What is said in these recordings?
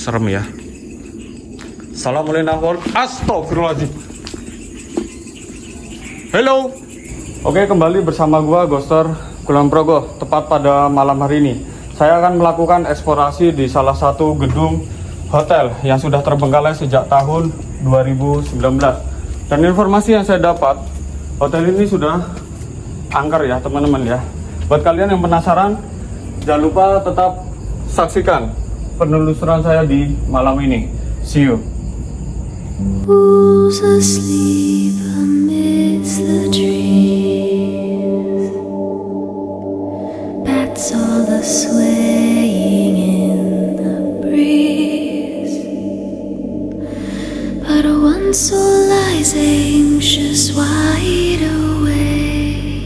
serem ya. Assalamualaikum. Astagfirullahaladzim. Halo. Oke, kembali bersama gua Ghoster Kulon Progo. Tepat pada malam hari ini saya akan melakukan eksplorasi di salah satu gedung hotel yang sudah terbengkalai sejak tahun 2019. Dan informasi yang saya dapat, hotel ini sudah angker ya teman-teman ya. Buat kalian yang penasaran, jangan lupa tetap saksikan penelusuran saya di malam ini. See you. Who's asleep amidst the trees? Bats all the swaying in the breeze. But one soul lies anxious, wide awake,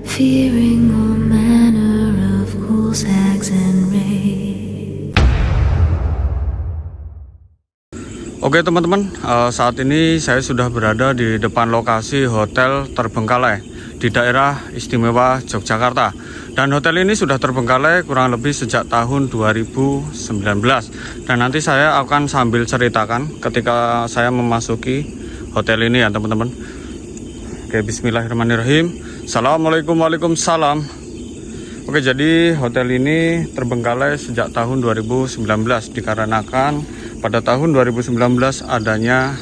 fearing all manner of ghouls, hags, and wraiths. Oke teman-teman, saat ini saya sudah berada di depan lokasi hotel terbengkalai di daerah istimewa Yogyakarta. Dan hotel ini sudah terbengkalai kurang lebih sejak tahun 2019. Dan nanti saya akan sambil ceritakan ketika saya memasuki hotel ini ya teman-teman. Oke, bismillahirrahmanirrahim. Assalamualaikum, waalaikumsalam. Oke, jadi hotel ini terbengkalai sejak tahun 2019 dikarenakan pada tahun 2019 adanya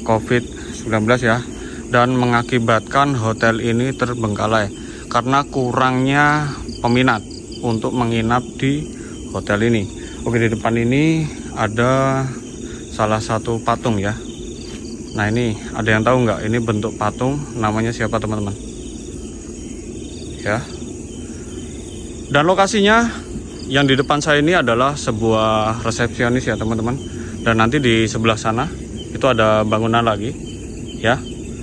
COVID-19 ya, dan mengakibatkan hotel ini terbengkalai karena kurangnya peminat untuk menginap di hotel ini. Oke, di depan ini ada salah satu patung ya. Nah, ini ada yang tahu nggak ini bentuk patung namanya siapa teman-teman? Ya. Dan lokasinya yang di depan saya ini adalah sebuah resepsionis ya teman-teman. Dan nanti di sebelah sana itu ada bangunan lagi ya.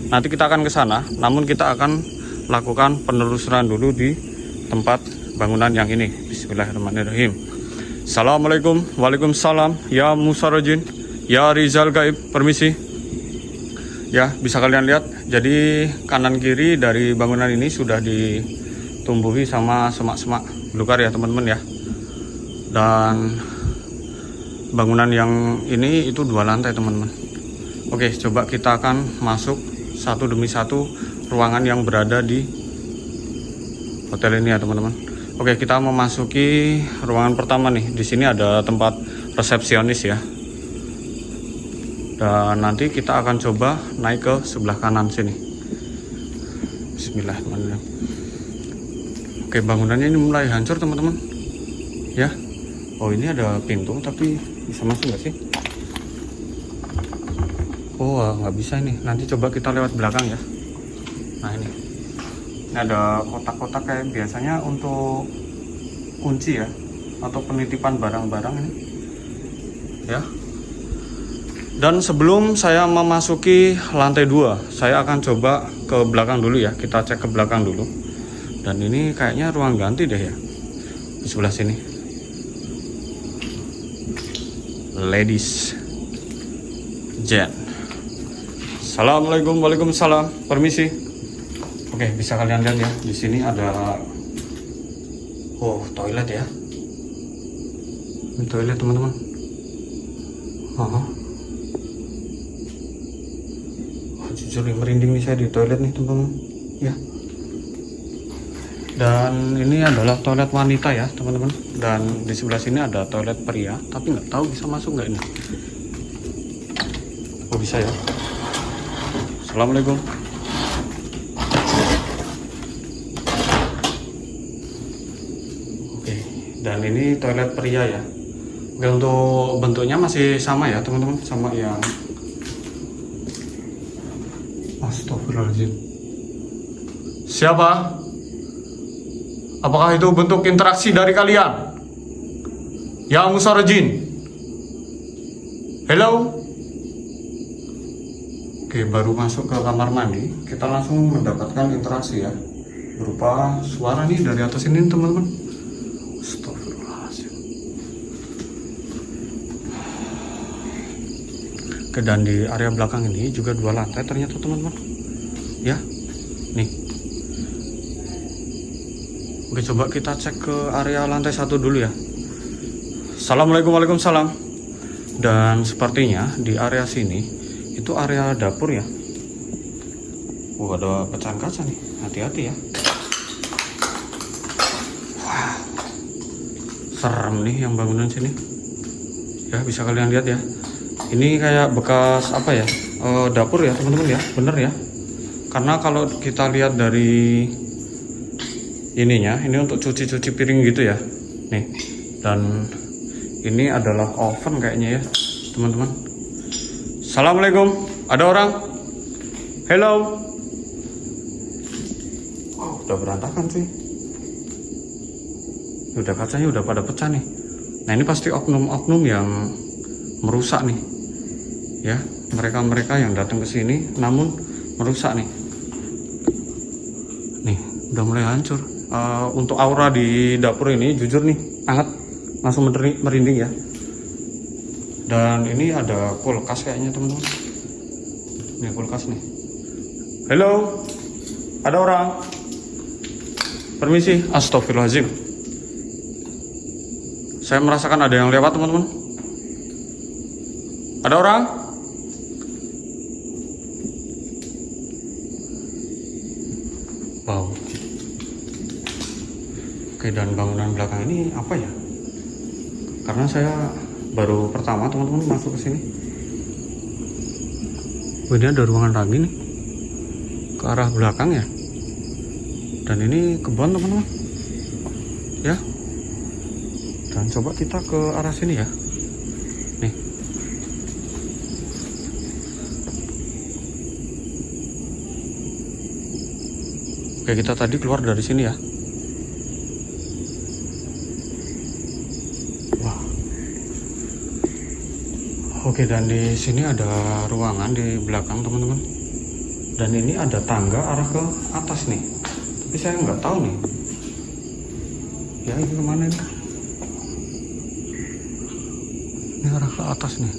Nanti kita akan ke sana, namun kita akan lakukan penelusuran dulu di tempat bangunan yang ini. Bismillahirrahmanirrahim. Assalamualaikum, waalaikumsalam. Ya Musarojin, ya Rizal Gaib, permisi. Ya, bisa kalian lihat. Jadi kanan kiri dari bangunan ini sudah ditumbuhi sama semak-semak belukar ya teman-teman ya. Dan bangunan yang ini itu 2 lantai teman-teman. Oke, coba kita akan masuk satu demi satu ruangan yang berada di hotel ini ya teman-teman. Oke, kita memasuki ruangan pertama nih. Di sini ada tempat resepsionis ya. Dan nanti kita akan coba naik ke sebelah kanan sini. Bismillahirrahmanirrahim. Oke, bangunannya ini mulai hancur teman-teman. Ya. Oh, ini ada pintu tapi bisa masuk nggak sih? Oh, nggak bisa ini. Nanti coba kita lewat belakang ya. Nah, ini ada kotak-kotak kayak biasanya untuk kunci ya, atau penitipan barang-barang ini ya. Dan sebelum saya memasuki lantai 2, saya akan coba ke belakang dulu ya. Kita cek ke belakang dulu. Dan ini kayaknya ruang ganti deh ya, di sebelah sini. Ladies, Jen. Assalamualaikum, waalaikumsalam, permisi. Oke, bisa kalian lihat ya, di sini ada toilet ya. Ini toilet teman-teman. Jujur nih, merinding nih saya di toilet nih teman-teman ya. Dan ini adalah toilet wanita ya teman-teman. Dan di sebelah sini ada toilet pria, tapi nggak tahu bisa masuk nggak ini. Oh, bisa ya. Assalamualaikum. Oke, dan ini toilet pria ya. Oke, untuk bentuknya masih sama ya teman-teman, sama yang Astagfirullahaladzim. Siapa? Apakah itu bentuk interaksi dari kalian? Ya Musarojin. Hello. Oke, baru masuk ke kamar mandi, kita langsung mendapatkan interaksi ya, berupa suara nih dari atas ini teman-teman. Astagfirullahaladzim. Oke, dan di area belakang ini juga 2 lantai ternyata teman-teman. Ya, nih. Oke, coba kita cek ke area lantai 1 dulu ya. Assalamualaikum, waalaikumsalam. Dan sepertinya di area sini itu area dapur ya. Ada pecahan kaca nih, hati-hati ya. Wah, serem nih yang bangunan sini. Ya, bisa kalian lihat ya. Ini kayak bekas apa ya? Dapur ya teman-teman ya, bener ya. Karena kalau kita lihat dari ininya, ini untuk cuci-cuci piring gitu ya. Nih, dan ini adalah oven kayaknya ya teman-teman. Assalamualaikum, ada orang? Hello. Oh, udah berantakan sih. Udah kacanya udah pada pecah nih. Nah, ini pasti oknum-oknum yang merusak nih. Ya, mereka-mereka yang datang ke sini namun merusak nih. Nih, udah mulai hancur. Untuk aura di dapur ini jujur nih, hangat, langsung merinding ya. Dan ini ada kulkas kayaknya teman-teman. Ini kulkas nih. Halo, ada orang? Permisi, astagfirullahaladzim. Saya merasakan ada yang lewat teman-teman. Ada orang? Wow. Oke, dan bangunan belakang ini apa ya? Karena saya baru pertama teman-teman masuk ke sini. Oh, ini ada ruangan lagi nih ke arah belakang ya. Dan ini kebun teman-teman. Ya. Dan coba kita ke arah sini ya. Nih. Oke, kita tadi keluar dari sini ya. Oke, dan di sini ada ruangan di belakang teman-teman. Dan ini ada tangga arah ke atas nih. Tapi saya nggak tahu nih. Ya, ini kemana nih? Ini arah ke atas nih.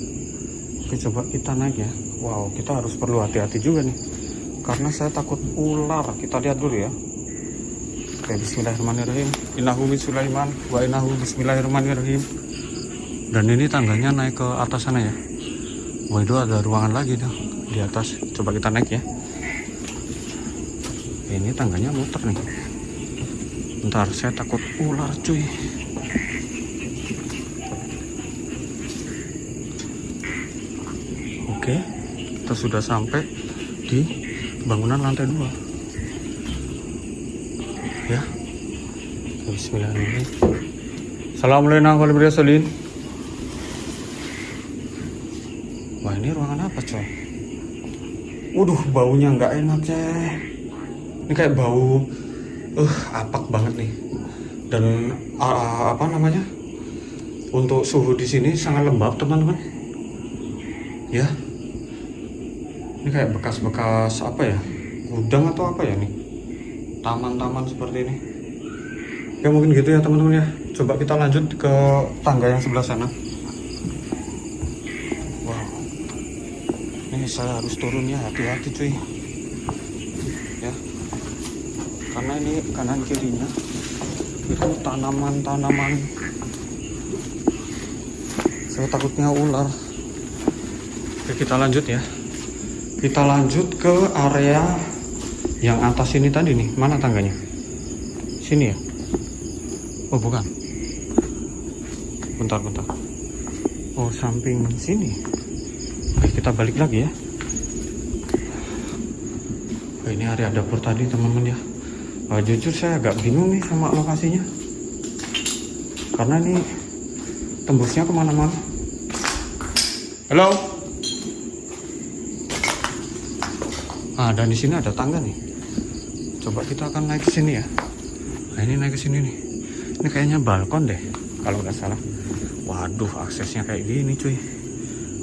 Oke, coba kita naik ya. Wow, kita harus perlu hati-hati juga nih. Karena saya takut ular. Kita lihat dulu ya. Oke, bismillahirrahmanirrahim. Innahu min Sulaiman wa innahu bismillahirrahmanirrahim. Dan ini tangganya naik ke atas sana ya. Wah, itu ada ruangan lagi tuh di atas. Coba kita naik ya. Ini tangganya muter nih. Bentar, saya takut ular cuy. Oke, kita sudah sampai di bangunan lantai 2 ya. Bismillahirrahmanirrahim. Assalamualaikum warahmatullahi wabarakatuh. Wah, ini ruangan apa coy? Waduh, baunya nggak enak ya. Ini kayak bau apak banget nih. Dan apa namanya? Untuk suhu di sini sangat lembab teman-teman. Ya. Ini kayak bekas-bekas apa ya? Gudang atau apa ya nih? Taman-taman seperti ini. Ya mungkin gitu ya teman-teman ya. Coba kita lanjut ke tangga yang sebelah sana. Ini saya harus turun ya, hati-hati cuy ya, karena ini kanan kirinya itu tanaman. Saya takutnya ular. Oke, kita lanjut ya. Kita lanjut ke area yang atas ini tadi nih. Mana tangganya? Sini ya? Oh bukan, bentar. Oh, samping sini. Oke, kita balik lagi ya. Oh, ini area dapur tadi teman-teman ya. Jujur saya agak bingung nih sama lokasinya. Karena ini tembusnya kemana-mana. Halo. Dan di sini ada tangga nih. Coba kita akan naik ke sini ya. Nah, ini naik ke sini nih. Ini kayaknya balkon deh, kalau nggak salah. Waduh, aksesnya kayak gini cuy.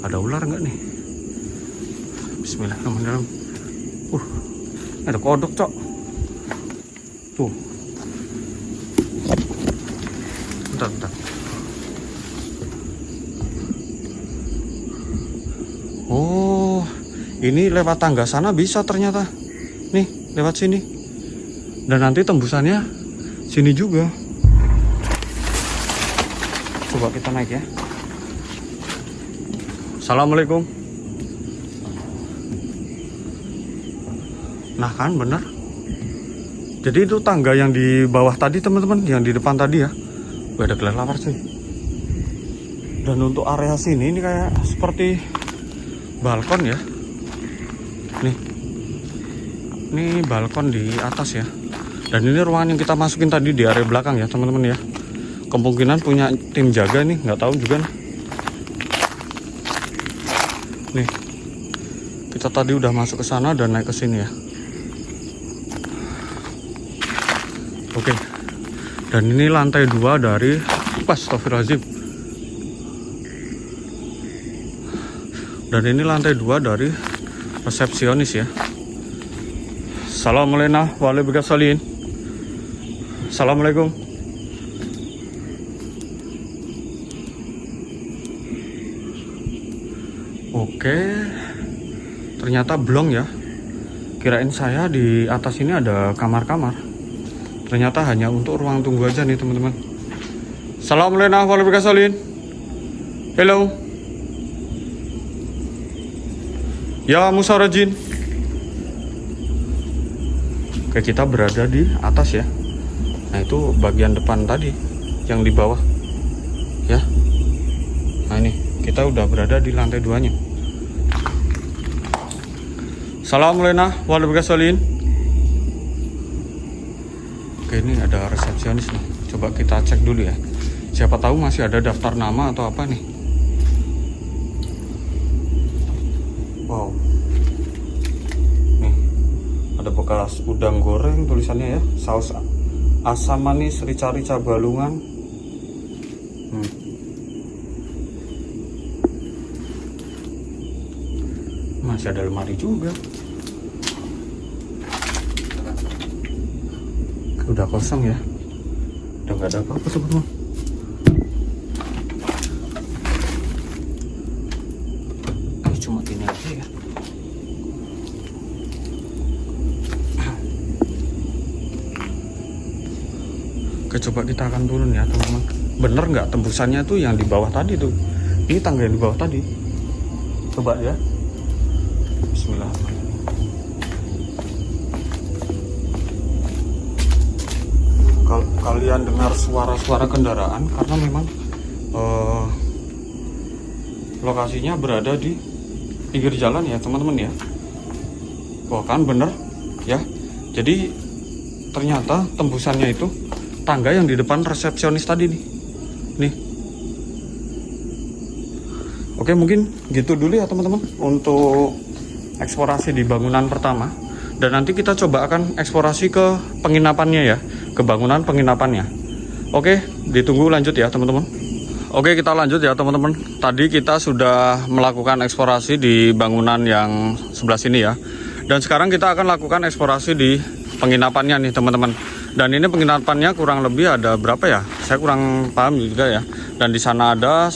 Ada ular nggak nih? Bismillahirrahmanirrahim. Ada kodok cok. Tuh. Bentar. Oh, ini lewat tangga sana bisa ternyata. Nih, lewat sini. Dan nanti tembusannya sini juga. Coba kita naik ya. Assalamualaikum. Nah kan bener. Jadi itu tangga yang di bawah tadi teman-teman, yang di depan tadi ya. Wih, ada kelelawar sih. Dan untuk area sini ini kayak seperti balkon ya. Nih. Ini balkon di atas ya. Dan ini ruangan yang kita masukin tadi di area belakang ya teman-teman ya. Kemungkinan punya tim jaga nih, nggak tahu juga nih. Nih. Kita tadi udah masuk ke sana dan naik ke sini ya. Oke, dan ini lantai 2 dari Astagfirullahaladzim. Dan ini lantai 2 dari resepsionis ya. Assalamualaikum warahmatullahi wabarakatuh. Assalamualaikum. Oke, ternyata belum ya. Kirain saya di atas ini ada kamar-kamar. Ternyata hanya untuk ruang tunggu aja nih teman-teman. Assalamualaikum warahmatullahi wabarakatuh. Hello. Ya musarajin. Oke, kita berada di atas ya. Nah itu bagian depan tadi, yang di bawah ya. Nah ini kita udah berada di lantai 2-nya. Assalamualaikum warahmatullahi wabarakatuh. Oke, ini ada resepsionis nih. Coba kita cek dulu ya. Siapa tahu masih ada daftar nama atau apa nih. Wow. Nih, ada bekas udang goreng tulisannya ya. Saus asam manis rica-rica balungan. Masih ada lemari juga. Udah kosong ya. Udah nggak ada apa-apa teman-teman. Ini cuma ini aja ya. Oke, coba kita akan turun ya teman-teman. Bener nggak tembusannya tuh yang di bawah tadi tuh? Ini tangga yang di bawah tadi. Coba ya. Bismillahirrahmanirrahim. Kalian dengar suara-suara kendaraan karena memang lokasinya berada di pinggir jalan ya teman-teman ya. Wah kan bener ya. Jadi ternyata tembusannya itu tangga yang di depan resepsionis tadi nih. Oke, mungkin gitu dulu ya teman-teman untuk eksplorasi di bangunan pertama. Dan nanti kita coba akan eksplorasi ke penginapannya ya, ke bangunan penginapannya. Oke, ditunggu lanjut ya teman-teman. Oke, kita lanjut ya teman-teman. Tadi kita sudah melakukan eksplorasi di bangunan yang sebelah sini ya. Dan sekarang kita akan lakukan eksplorasi di penginapannya nih teman-teman. Dan ini penginapannya kurang lebih ada berapa ya? Saya kurang paham juga ya. Dan di sana ada,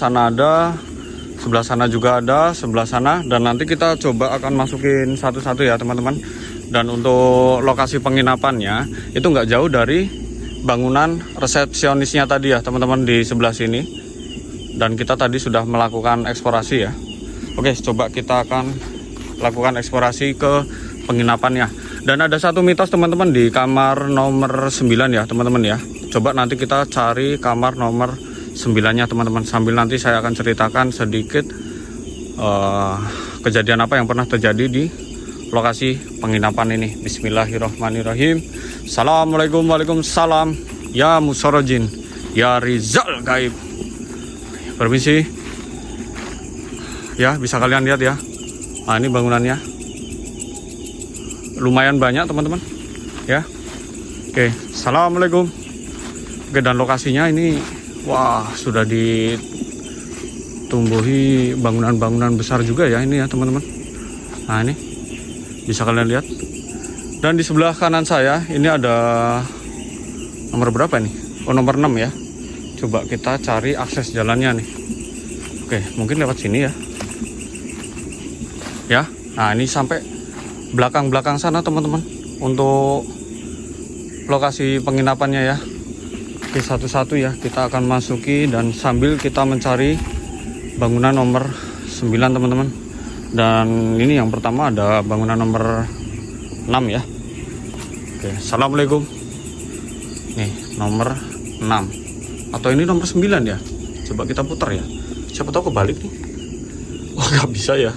sebelah sana juga ada, sebelah sana. Dan nanti kita coba akan masukin satu-satu ya teman-teman. Dan untuk lokasi penginapannya itu nggak jauh dari bangunan resepsionisnya tadi ya teman-teman, di sebelah sini. Dan kita tadi sudah melakukan eksplorasi ya. Oke, coba kita akan lakukan eksplorasi ke penginapannya. Dan ada satu mitos teman-teman di kamar nomor 9 ya teman-teman ya. Coba nanti kita cari kamar nomor 9-nya teman-teman. Sambil nanti saya akan ceritakan sedikit kejadian apa yang pernah terjadi di lokasi penginapan ini. Bismillahirrahmanirrahim. Assalamualaikum waalaikumsalam. Ya musarajin, ya Rizal gaib. Permisi ya, bisa kalian lihat ya. Nah ini bangunannya lumayan banyak teman-teman ya. Oke, assalamualaikum. Oke, dan lokasinya ini wah sudah ditumbuhi bangunan-bangunan besar juga ya ini ya teman-teman. Nah ini bisa kalian lihat. Dan di sebelah kanan saya ini ada nomor berapa nih? Oh, nomor 6 ya. Coba kita cari akses jalannya nih. Oke, mungkin lewat sini ya. Ya, nah ini sampai belakang-belakang sana teman-teman untuk lokasi penginapannya ya. Oke, satu-satu ya kita akan masuki dan sambil kita mencari bangunan nomor 9 teman-teman. Dan ini yang pertama ada bangunan nomor 6 ya. Oke, assalamualaikum. Nih nomor 6 atau ini nomor 9 ya. Coba kita putar ya. Siapa tahu kebalik nih. Oh nggak bisa ya.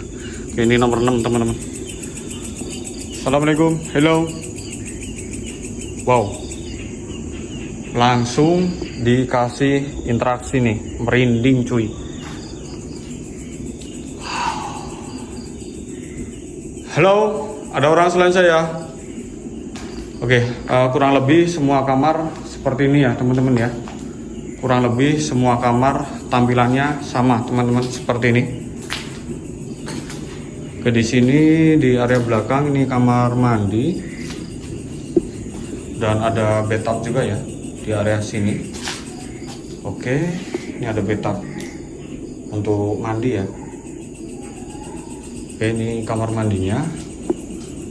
Oke, ini nomor 6 teman-teman. Assalamualaikum. Hello. Wow. Langsung dikasih interaksi nih. Merinding cuy. Halo, ada orang selain saya? Oke, kurang lebih semua kamar seperti ini ya teman-teman ya. Kurang lebih semua kamar tampilannya sama teman-teman seperti ini. Oke, di sini di area belakang ini kamar mandi dan ada bathtub juga ya di area sini. Oke, ini ada bathtub untuk mandi ya. Oke, ini kamar mandinya.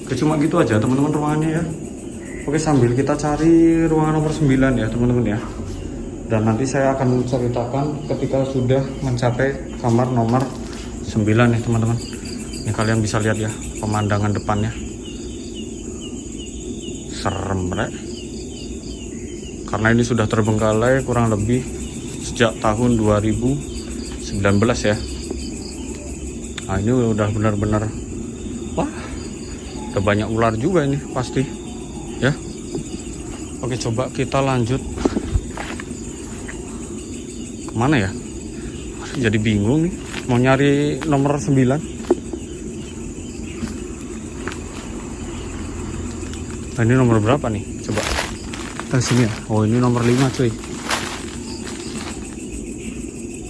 Oke, cuma gitu aja teman-teman ruangannya ya. Oke, sambil kita cari ruangan nomor 9 ya teman-teman ya. Dan nanti saya akan menceritakan ketika sudah mencapai kamar nomor 9 ya teman-teman. Ini kalian bisa lihat ya pemandangan depannya. Serem rek. Karena ini sudah terbengkalai kurang lebih sejak tahun 2019 ya. Nah, ini udah benar-benar wah, udah banyak ular juga ini pasti ya. Oke, coba kita lanjut. Kemana ya? Jadi bingung nih mau nyari nomor 9. Nah, ini nomor berapa nih? Coba kita sini ya. Oh, ini nomor 5 cuy.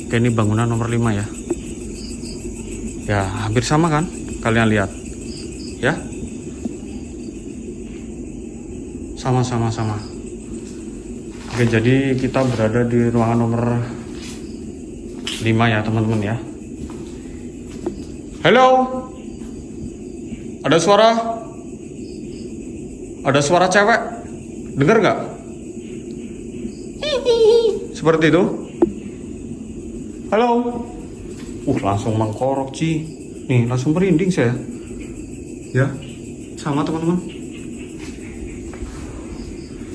Oke, ini bangunan nomor 5 ya. Ya, hampir sama kan? Kalian lihat. Ya. Sama-sama. Oke, jadi kita berada di ruangan nomor 5 ya teman-teman ya. Halo. Ada suara? Ada suara cewek? Dengar nggak? Seperti itu. Halo. Langsung mengkorok Ci. Nih langsung merinding saya. Ya, sama teman-teman.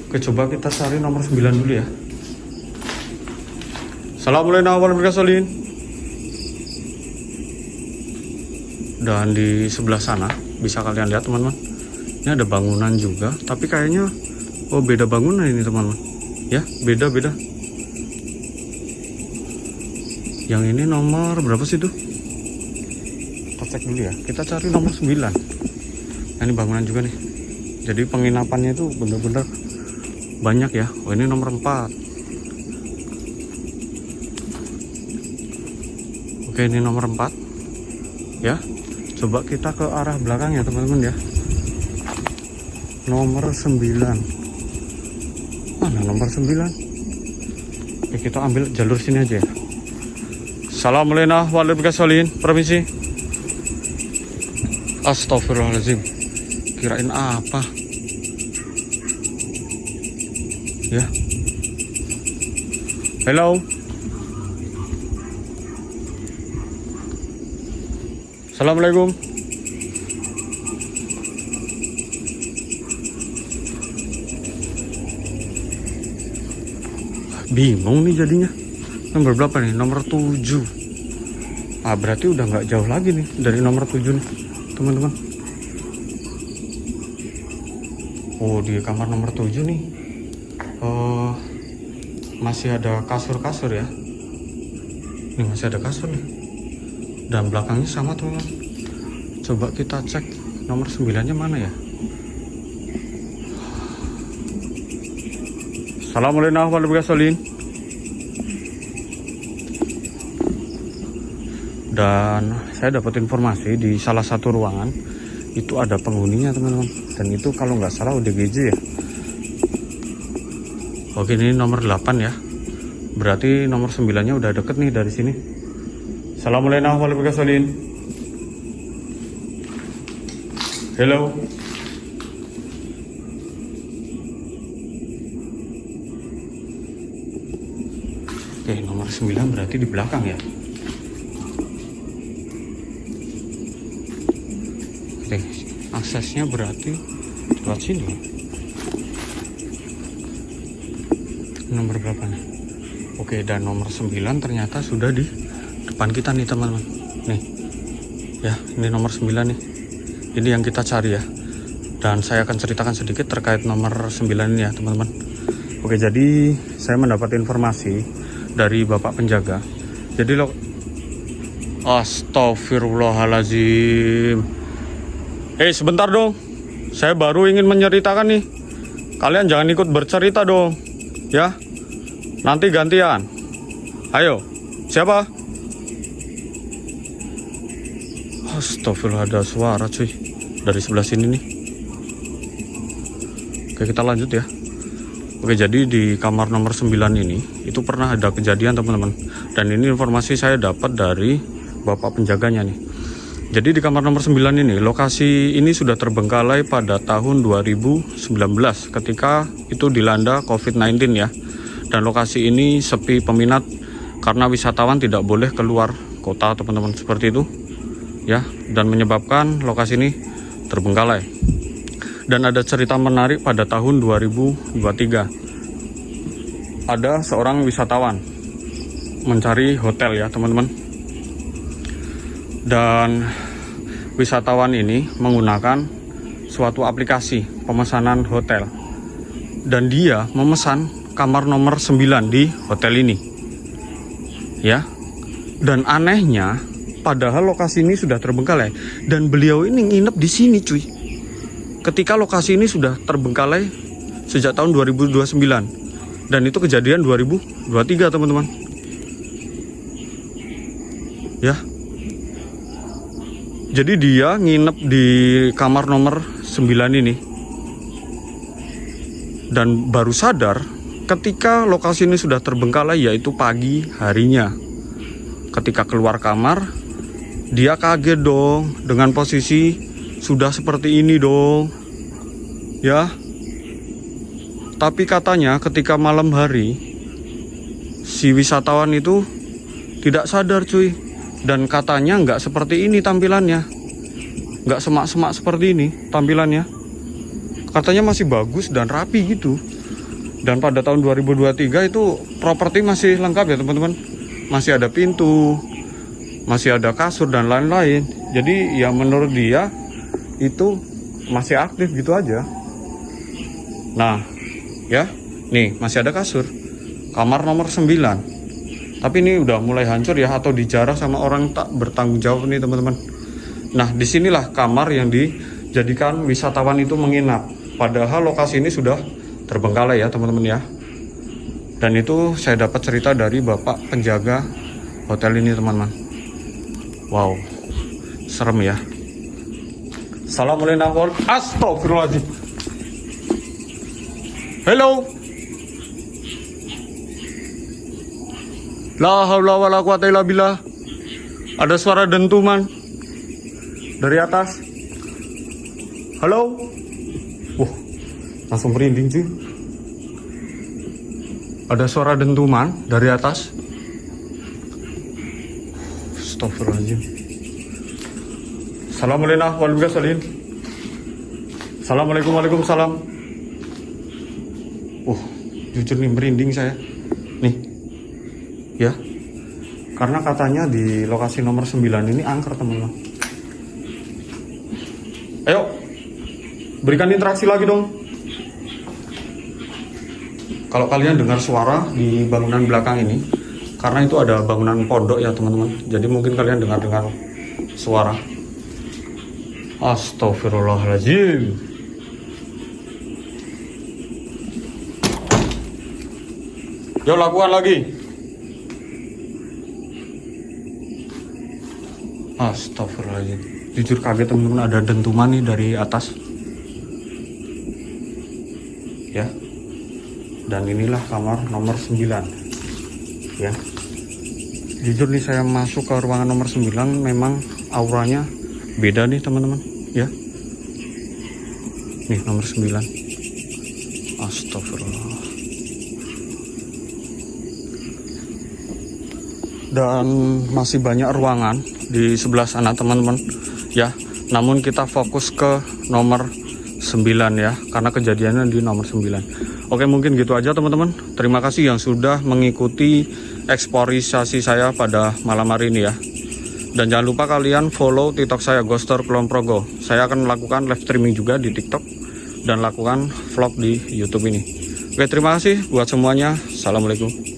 Oke, coba kita cari nomor 9 dulu ya. Assalamualaikum warahmatullahi wabarakatuh. Dan di sebelah sana bisa kalian lihat teman-teman. Ini ada bangunan juga, tapi kayaknya beda bangunan ini teman-teman. Ya, beda. Yang ini nomor berapa sih tuh? Kita cek dulu ya. Kita cari nomor 9. Nah, ini bangunan juga nih. Jadi penginapannya itu bener-bener banyak ya. Oh, ini nomor 4. Oke, ini nomor 4. Ya. Coba kita ke arah belakang ya teman-teman ya. Nomor 9. Mana nomor 9? Oke, kita ambil jalur sini aja ya. Assalamualaikum warahmatullahi wabarakatuh. Permisi. Astagfirullahaladzim. Kirain apa? Ya. Hello. Assalamualaikum. Bingung nih jadinya. Nomor berapa nih? Nomor 7. Berarti udah nggak jauh lagi nih dari nomor 7 nih teman-teman. Oh, di kamar nomor 7 nih masih ada kasur-kasur ya. Ini masih ada kasur nih. Dan belakangnya sama teman-teman. Coba kita cek nomor 9-nya mana ya. Assalamualaikum warahmatullahi wabarakatuh. Dan saya dapat informasi di salah satu ruangan itu ada penghuninya teman-teman. Dan itu kalau nggak salah ODGJ ya. Oke, ini nomor 8 ya. Berarti nomor 9-nya udah deket nih dari sini. Assalamualaikum warahmatullahi wabarakatuh. Hello. Oke, nomor 9 berarti di belakang ya. Oke, aksesnya berarti lewat sini. Nomor berapa nih? Oke, dan nomor 9 ternyata sudah di depan kita nih teman-teman. Nih. Ya, ini nomor 9 nih. Ini yang kita cari ya. Dan saya akan ceritakan sedikit terkait nomor 9 ini ya teman-teman. Oke, jadi saya mendapat informasi dari Bapak penjaga. Jadi Astagfirullahaladzim. Sebentar dong. Saya baru ingin menceritakan nih. Kalian jangan ikut bercerita dong. Ya. Nanti gantian. Ayo. Siapa? Astagfirullah, ada suara cuy. Dari sebelah sini nih. Oke, kita lanjut ya. Oke, jadi di kamar nomor 9 ini itu pernah ada kejadian teman-teman. Dan ini informasi saya dapat dari Bapak penjaganya nih. Jadi di kamar nomor 9 ini, lokasi ini sudah terbengkalai pada tahun 2019 ketika itu dilanda COVID-19 ya. Dan lokasi ini sepi peminat karena wisatawan tidak boleh keluar kota teman-teman, seperti itu ya. Dan menyebabkan lokasi ini terbengkalai. Dan ada cerita menarik pada tahun 2023. Ada seorang wisatawan mencari hotel ya teman-teman. Dan wisatawan ini menggunakan suatu aplikasi pemesanan hotel. Dan dia memesan kamar nomor 9 di hotel ini. Ya. Dan anehnya, padahal lokasi ini sudah terbengkalai dan beliau ini nginep di sini cuy. Ketika lokasi ini sudah terbengkalai sejak tahun 2029 dan itu kejadian 2023 teman-teman. Ya. Jadi dia nginep di kamar nomor 9 ini dan baru sadar ketika lokasi ini sudah terbengkalai, yaitu pagi harinya. Ketika keluar kamar, dia kaget dong dengan posisi sudah seperti ini dong. Ya. Tapi katanya ketika malam hari, si wisatawan itu tidak sadar cuy. Dan katanya nggak seperti ini tampilannya. Nggak semak-semak seperti ini tampilannya. Katanya masih bagus dan rapi gitu. Dan pada tahun 2023 itu properti masih lengkap ya teman-teman. Masih ada pintu, masih ada kasur dan lain-lain. Jadi ya menurut dia itu masih aktif gitu aja. Nah ya, nih masih ada kasur. Kamar nomor 9. Tapi ini udah mulai hancur ya, atau dijarah sama orang tak bertanggung jawab nih teman-teman. Nah disinilah kamar yang dijadikan wisatawan itu menginap. Padahal lokasi ini sudah terbengkalai ya teman-teman ya. Dan itu saya dapat cerita dari Bapak penjaga hotel ini teman-teman. Wow, serem ya. Assalamualaikum. Astagfirullahaladzim. Hello. La haula wala quwata illa billah. Ada suara dentuman dari atas. Halo. Langsung merinding cuy. Ada suara dentuman dari atas. Astagfirullahaladzim. Assalamualaikum warahmatullahi wabarakatuh. Assalamualaikum waalaikumsalam. Jujur nih merinding saya. Nih. Ya. Karena katanya di lokasi nomor 9 ini angker teman-teman. Ayo. Berikan interaksi lagi dong. Kalau kalian dengar suara di bangunan belakang ini, karena itu ada bangunan pondok ya teman-teman. Jadi mungkin kalian dengar suara. Astagfirullahaladzim. Yuk lakukan lagi. Astagfirullahaladzim. Jujur kaget teman-teman, ada dentuman nih dari atas. Ya. Dan inilah kamar nomor 9. Ya. Jujur nih saya masuk ke ruangan nomor 9 memang auranya beda nih teman-teman, ya. Nih nomor 9. Astagfirullah. dan masih banyak ruangan di sebelah sana teman-teman ya. Namun kita fokus ke nomor 9 ya, karena kejadiannya di nomor 9. Oke, mungkin gitu aja teman-teman. Terima kasih yang sudah mengikuti eksplorisasi saya pada malam hari ini ya. Dan jangan lupa kalian follow TikTok saya, Ghoster Kulon Progo. Saya akan melakukan live streaming juga di TikTok dan lakukan vlog di YouTube ini. Oke, terima kasih buat semuanya. Assalamualaikum.